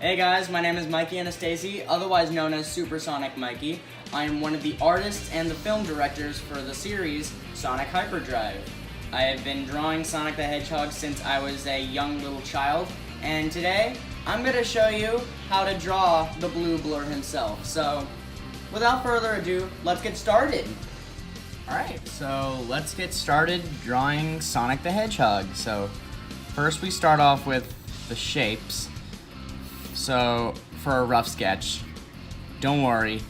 Hey guys, my name is Mike Anastasi, otherwise known as Supersonic Mikey. I am one of the artists and the film directors for the series Sonic HyperDrive. I have been drawing Sonic the Hedgehog since I was a young little child, and today I'm going to show you how to draw the blue blur himself. So, without further ado, let's get started. Alright, so let's get started drawing Sonic the Hedgehog. So, first we start off with the shapes. So, for a rough sketch, don't worry,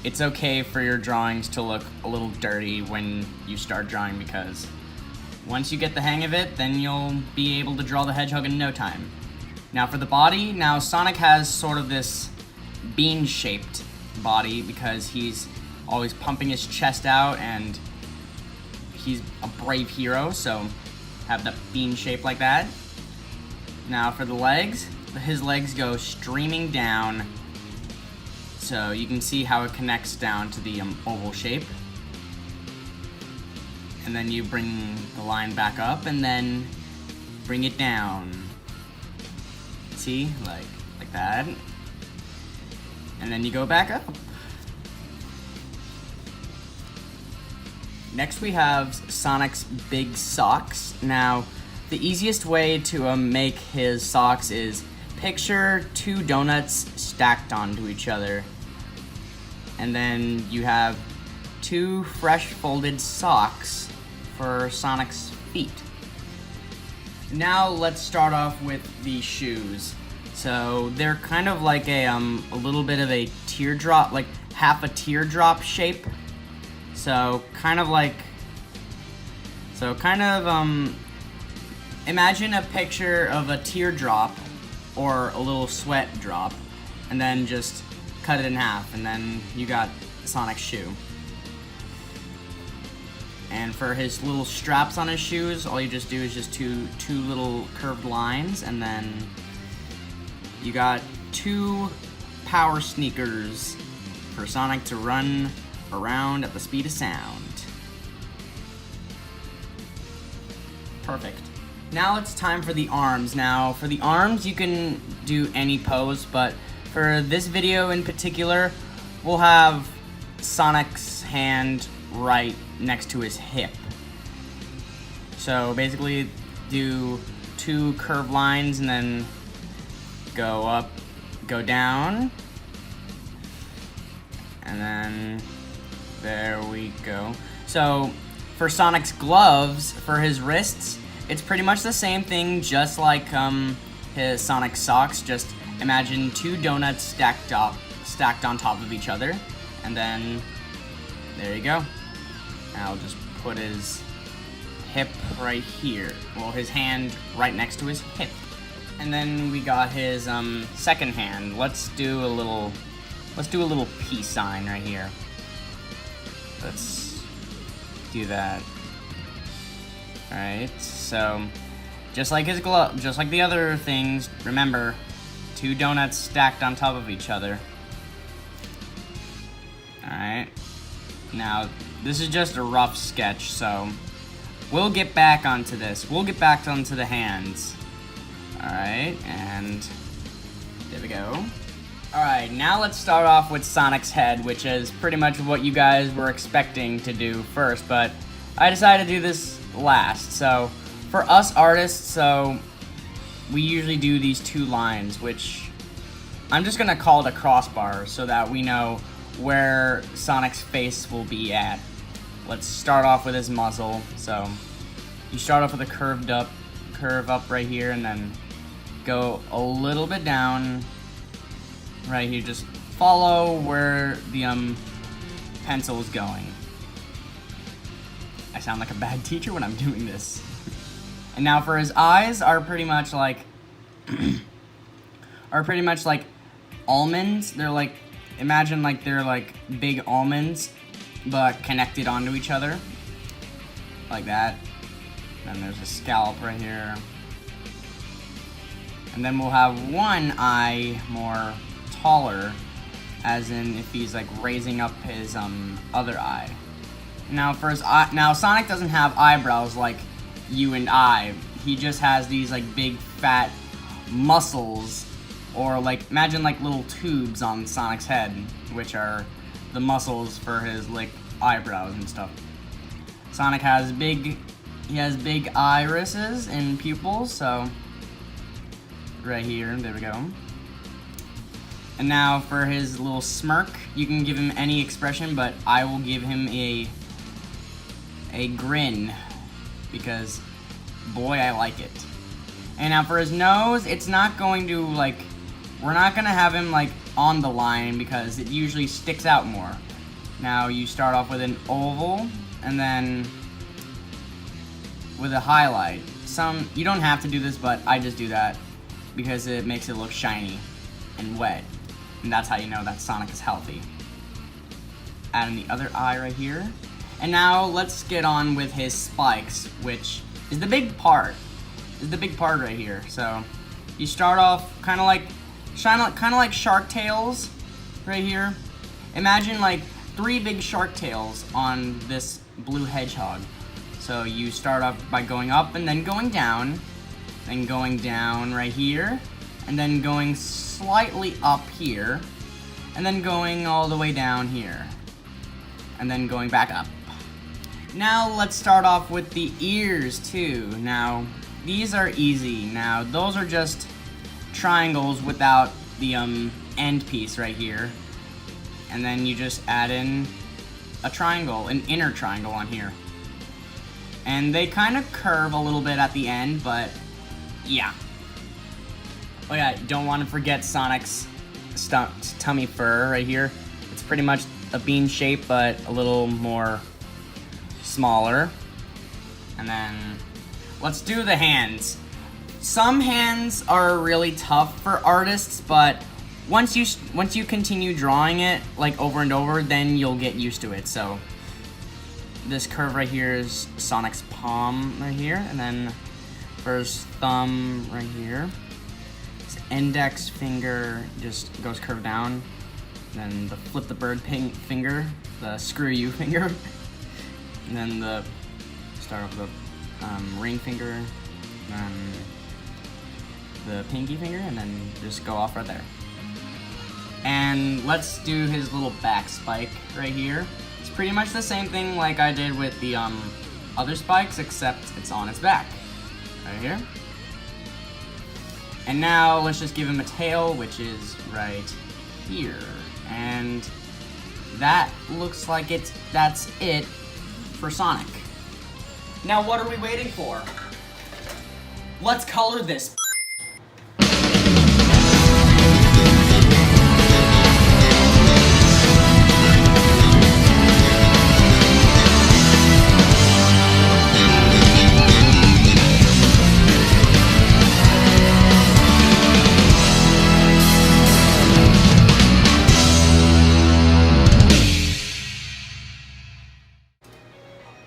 it's okay for your drawings to look a little dirty when you start drawing, because once you get the hang of it, then you'll be able to draw the hedgehog in no time. Now for the body, now Sonic has sort of this bean-shaped body because he's always pumping his chest out and he's a brave hero, so have the bean shape like that. Now for the legs, his legs go streaming down, so you can see how it connects down to the oval shape. And then you bring the line back up and then bring it down. See, like that. And then you go back up. Next we have Sonic's big socks. Now, the easiest way to make his socks is picture two donuts stacked onto each other. And then you have two fresh folded socks for Sonic's feet. Now let's start off with the shoes. So they're kind of like a little bit of a teardrop, like half a teardrop shape. So kind of imagine a picture of a teardrop or a little sweat drop, and then just cut it in half, and then you got Sonic's shoe. And for his little straps on his shoes, all you just do is just two little curved lines, and then you got two power sneakers for Sonic to run around at the speed of sound. Perfect. Now it's time for the arms. Now for the arms, you can do any pose, but for this video in particular, we'll have Sonic's hand right next to his hip. So basically do two curved lines and then go up, go down, and then there we go. So for Sonic's gloves, for his wrists, it's pretty much the same thing, just like his Sonic socks. Just imagine two donuts stacked on top of each other, and then there you go. I'll just put his hip right here. Well, his hand right next to his hip. And then we got his second hand. Let's do a little peace sign right here. Let's do that. Alright, so just like his glove, just like the other things, remember, two donuts stacked on top of each other. Alright, now this is just a rough sketch, so we'll get back onto this. We'll get back onto the hands. Alright, and there we go. Alright, now let's start off with Sonic's head, which is pretty much what you guys were expecting to do first, but I decided to do this last. So for us artists, so we usually do these two lines, which I'm just gonna call it a crossbar so that we know where Sonic's face will be at. Let's start off with his muzzle. So you start off with a curve up right here, and then go a little bit down right here. Just follow where the pencil is going. I sound like a bad teacher when I'm doing this. And now for his eyes are pretty much like almonds. They're like, imagine like they're like big almonds but connected onto each other. Like that. And there's a scalp right here. And then we'll have one eye more taller, as in if he's like raising up his other eye. Now for his eye, now Sonic doesn't have eyebrows like you and I. He just has these like big fat muscles Or like, imagine like little tubes on Sonic's head, which are the muscles for his like eyebrows and stuff. Sonic has big irises and pupils, so right here, there we go. And now for his little smirk, you can give him any expression, but I will give him a grin, because boy, I like it. And now for his nose, it's not going to like, we're not gonna have him like on the line because it usually sticks out more. Now you start off with an oval and then with a highlight. You don't have to do this, but I just do that because it makes it look shiny and wet. And that's how you know that Sonic is healthy. Add in the other eye right here. And now let's get on with his spikes, which is the big part. Right here. So you start off kind of like shark tails right here. Imagine like 3 big shark tails on this blue hedgehog. So you start off by going up and then going down right here, and then going slightly up here, and then going all the way down here, and then going back up. Now let's start off with the ears too. Now these are easy. Now those are just triangles without the end piece right here, and then you just add in a triangle, an inner triangle on here. And they kind of curve a little bit at the end, but yeah. Oh yeah, you don't want to forget Sonic's tummy fur right here. It's pretty much a bean shape, but a little more smaller. And then let's do the hands. Some hands are really tough for artists, but once you continue drawing it like over and over, then you'll get used to it. So this curve right here is Sonic's palm right here, and then for his thumb right here, his index finger just goes curved down, and then the flip the bird finger, the screw you finger, and then start off with the ring finger, then the pinky finger, and then just go off right there. And let's do his little back spike right here. It's pretty much the same thing like I did with the other spikes, except it's on its back, right here. And now let's just give him a tail, which is right here. And that looks like that's it for Sonic. Now what are we waiting for? Let's color this.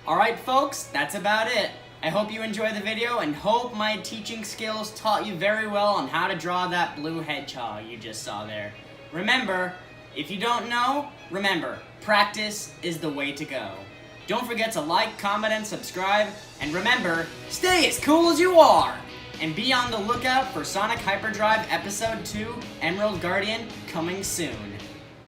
Alright folks, that's about it. I hope you enjoyed the video and hope my teaching skills taught you very well on how to draw that blue hedgehog you just saw there. Remember, if you don't know, practice is the way to go. Don't forget to like, comment, and subscribe, and remember, stay as cool as you are! And be on the lookout for Sonic HyperDrive Episode 2 Emerald Guardian coming soon.